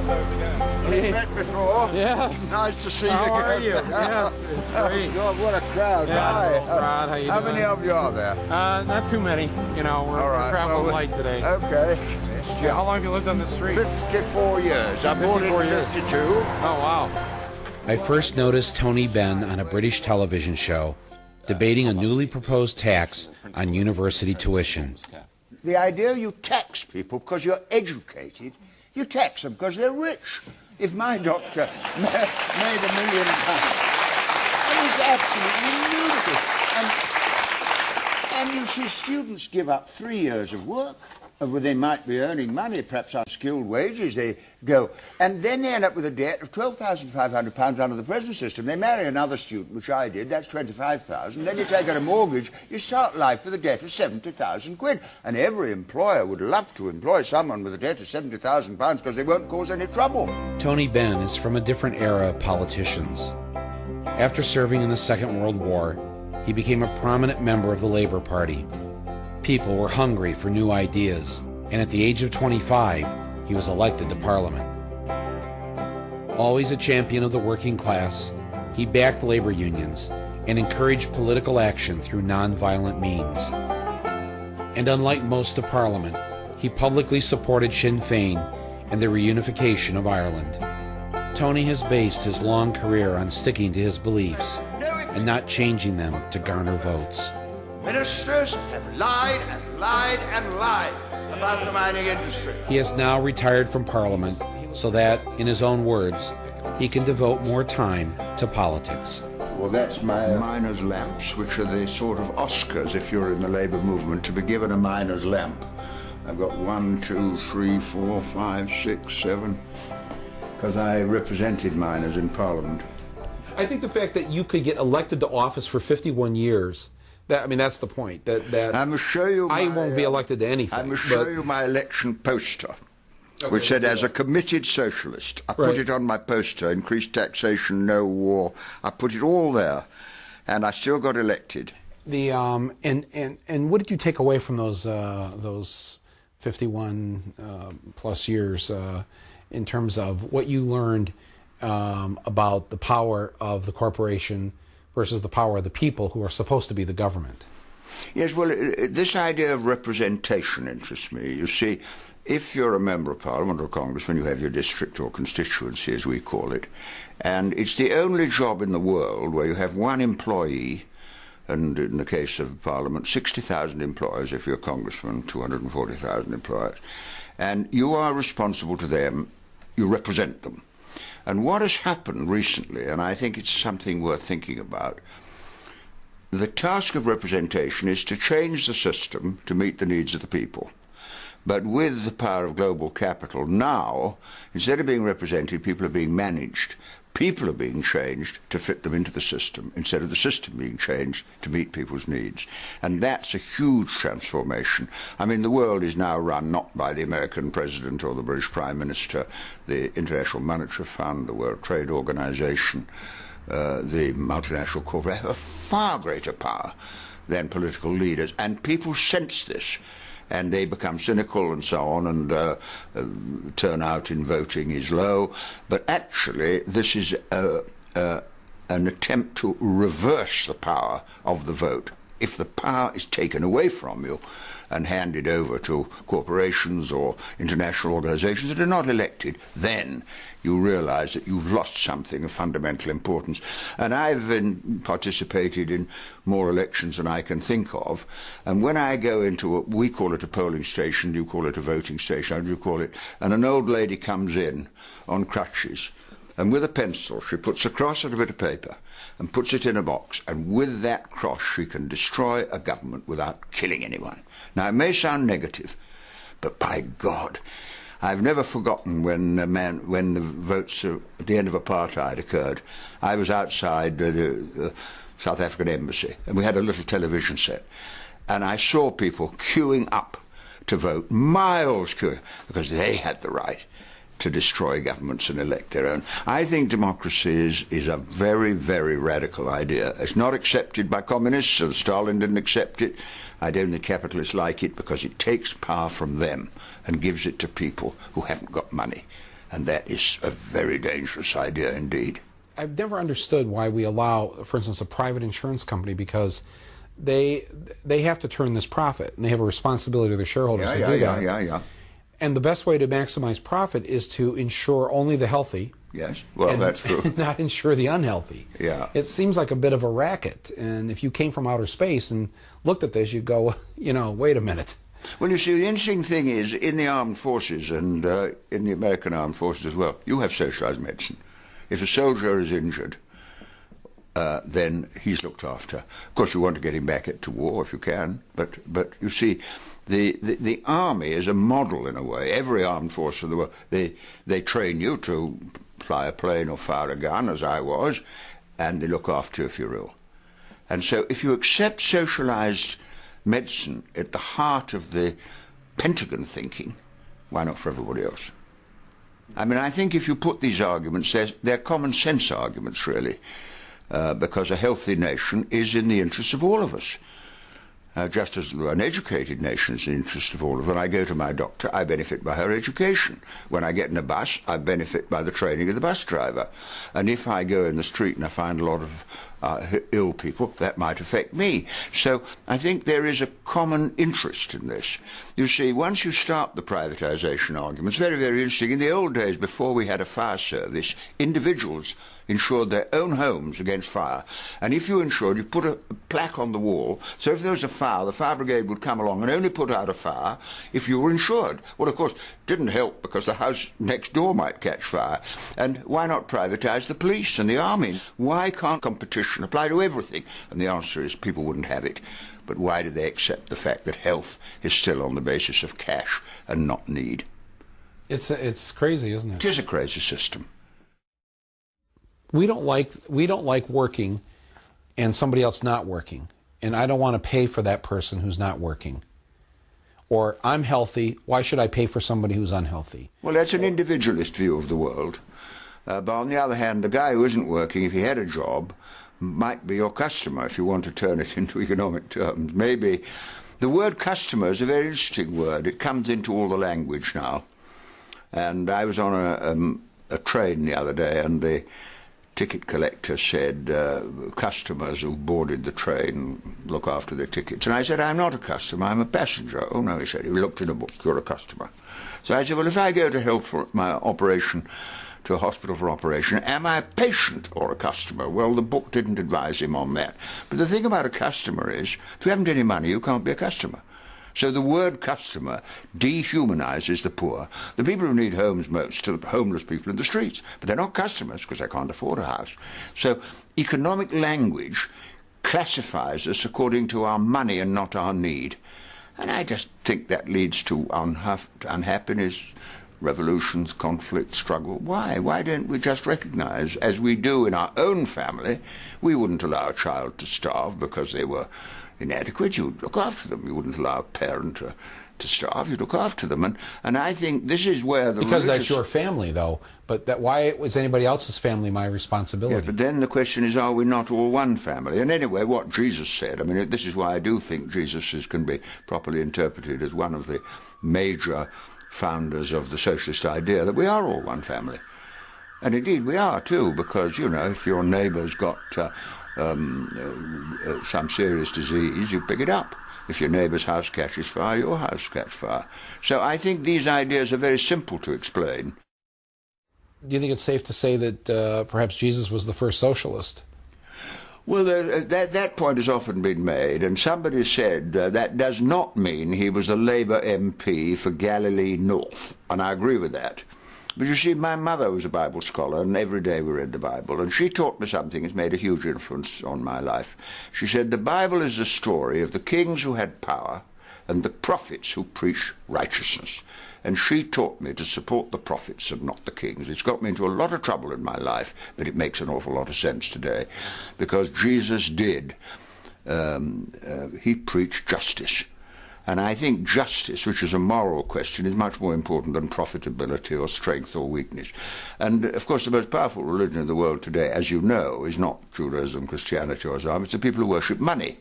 We've met before. Yes. Nice to see you. How are you? Yes, it's great. Oh, God, what a crowd. Yeah, Hi. Rod, how you How doing? many of you are there? Not too many. You know, we're traveling light today. Okay. Yeah, how long have you lived on this street? 54 years. I bought it 54 in years. 52. Oh, wow. I first noticed Tony Benn on a British television show debating a newly proposed tax on university tuition. The idea you tax people because you're educated, you tax them because they're rich. If my doctor made £1 million, and it's absolutely ludicrous. And you see students give up 3 years of work. Well, they might be earning money, perhaps on skilled wages, they go. And then they end up with a debt of £12,500 under the present system. They marry another student, which I did, that's £25,000. Then you take out a mortgage, you start life with a debt of £70,000. And every employer would love to employ someone with a debt of £70,000 because they won't cause any trouble. Tony Benn is from a different era of politicians. After serving in the Second World War, he became a prominent member of the Labour Party. People were hungry for new ideas, and at the age of 25, he was elected to Parliament. Always a champion of the working class, he backed labor unions and encouraged political action through non-violent means. And unlike most of Parliament, he publicly supported Sinn Féin and the reunification of Ireland. Tony has based his long career on sticking to his beliefs and not changing them to garner votes. Ministers have lied and lied and lied about the mining industry. He has now retired from Parliament so that, in his own words, he can devote more time to politics. Well, that's my miner's lamps, which are the sort of Oscars, if you're in the Labour movement, to be given a miner's lamp. I've got 1, 2, 3, 4, 5, 6, 7, because I represented miners in Parliament. I think the fact that you could get elected to office for 51 years, that's the point. That I must show you. I won't be elected to anything. I must show you my election poster, which said, "As a committed socialist." I put it on my poster. Increased taxation, no war. I put it all there, and I still got elected. The and what did you take away from those 51 plus years in terms of what you learned about the power of the corporation versus the power of the people who are supposed to be the government? Yes, well, this idea of representation interests me. You see, if you're a member of Parliament or Congressman, you have your district or constituency, as we call it, and it's the only job in the world where you have one employee, and in the case of Parliament, 60,000 employees. If you're a congressman, 240,000 employees. And you are responsible to them, you represent them. And what has happened recently, and I think it's something worth thinking about, the task of representation is to change the system to meet the needs of the people. But with the power of global capital now, instead of being represented, people are being managed. People are being changed to fit them into the system, instead of the system being changed to meet people's needs. And that's a huge transformation. I mean, the world is now run not by the American president or the British Prime Minister, the International Monetary Fund, the World Trade Organization, the multinational corporations have a far greater power than political leaders. And people sense this. And they become cynical and so on, and turnout in voting is low. But actually, this is an attempt to reverse the power of the vote. If the power is taken away from you and handed over to corporations or international organizations that are not elected, then you realize that you've lost something of fundamental importance. And I've participated in more elections than I can think of, and when I go into we call it a polling station, you call it a voting station, how do you call it? And an old lady comes in on crutches, and with a pencil she puts a cross on a bit of paper and puts it in a box, and with that cross she can destroy a government without killing anyone. Now, it may sound negative, but by God, I've never forgotten when the votes at the end of apartheid occurred. I was outside the South African embassy, and we had a little television set, and I saw people queuing up to vote, miles queuing, because they had the right to destroy governments and elect their own. I think democracy is a very, very radical idea. It's not accepted by communists, so Stalin didn't accept it. I don't think capitalists like it because it takes power from them and gives it to people who haven't got money. And that is a very dangerous idea indeed. I've never understood why we allow, for instance, a private insurance company, because they have to turn this profit, and they have a responsibility to their shareholders to do that. Yeah. And the best way to maximize profit is to insure only the healthy. Yes, well, that's true. And not insure the unhealthy. Yeah. It seems like a bit of a racket. And if you came from outer space and looked at this, you'd go, wait a minute. Well, you see, the interesting thing is, in the armed forces and in the American armed forces as well, you have socialized medicine. If a soldier is injured, then he's looked after. Of course, you want to get him back to war if you can, but you see, the army is a model in a way. Every armed force in the world, they train you to fly a plane or fire a gun, as I was, and they look after you if you're ill. And so if you accept socialized medicine at the heart of the Pentagon thinking, why not for everybody else? I mean, I think if you put these arguments, they're common sense arguments, really, because a healthy nation is in the interest of all of us. Just as an educated nation is in the interest of all of us. When I go to my doctor, I benefit by her education. When I get in a bus, I benefit by the training of the bus driver. And if I go in the street and I find a lot of ill people, that might affect me. So I think there is a common interest in this. You see, once you start the privatization argument, it's very, very interesting. In the old days, before we had a fire service, individuals insured their own homes against fire. And if you insured, you put a plaque on the wall, so if there was a fire, the fire brigade would come along and only put out a fire if you were insured. Well, of course, it didn't help because the house next door might catch fire. And why not privatize the police and the army? Why can't competition apply to everything? And the answer is people wouldn't have it. But why do they accept the fact that health is still on the basis of cash and not need? It's crazy, isn't it? It is a crazy system. We don't like working and somebody else not working. And I don't want to pay for that person who's not working. Or I'm healthy, why should I pay for somebody who's unhealthy? Well, that's an individualist view of the world. But on the other hand, the guy who isn't working, if he had a job, might be your customer, if you want to turn it into economic terms. Maybe. The word customer is a very interesting word. It comes into all the language now. And I was on a train the other day, and the ticket collector said, customers who boarded the train look after their tickets. And I said, I'm not a customer, I'm a passenger. Oh no, he said, he looked in a book, you're a customer. So I said, well, if I go to health for my operation, to a hospital for operation, am I a patient or a customer? Well, the book didn't advise him on that. But the thing about a customer is, if you haven't any money, you can't be a customer. So the word customer dehumanizes the poor. The people who need homes most are the homeless people in the streets. But they're not customers because they can't afford a house. So economic language classifies us according to our money and not our need. And I just think that leads to unhappiness, revolutions, conflict, struggle. Why? Why don't we just recognize, as we do in our own family, we wouldn't allow a child to starve because they were inadequate. You'd look after them. You wouldn't allow a parent to starve. You'd look after them. And I think this is where the Because that's your family, though. But why is anybody else's family my responsibility? Yeah, but then the question is, are we not all one family? And anyway, what Jesus said, I mean, this is why I do think Jesus can be properly interpreted as one of the major founders of the socialist idea, that we are all one family. And indeed we are too, because, if your neighbour's got some serious disease, you pick it up. If your neighbour's house catches fire, your house catches fire. So I think these ideas are very simple to explain. Do you think it's safe to say that perhaps Jesus was the first socialist? Well, that point has often been made, and somebody said that does not mean he was a Labour MP for Galilee North, and I agree with that. But you see, my mother was a Bible scholar, and every day we read the Bible, and she taught me something that's made a huge influence on my life. She said, the Bible is the story of the kings who had power and the prophets who preach righteousness. And she taught me to support the prophets and not the kings. It's got me into a lot of trouble in my life, but it makes an awful lot of sense today, because Jesus did. He preached justice. And I think justice, which is a moral question, is much more important than profitability or strength or weakness. And, of course, the most powerful religion in the world today, as you know, is not Judaism, Christianity or Islam. It's the people who worship money.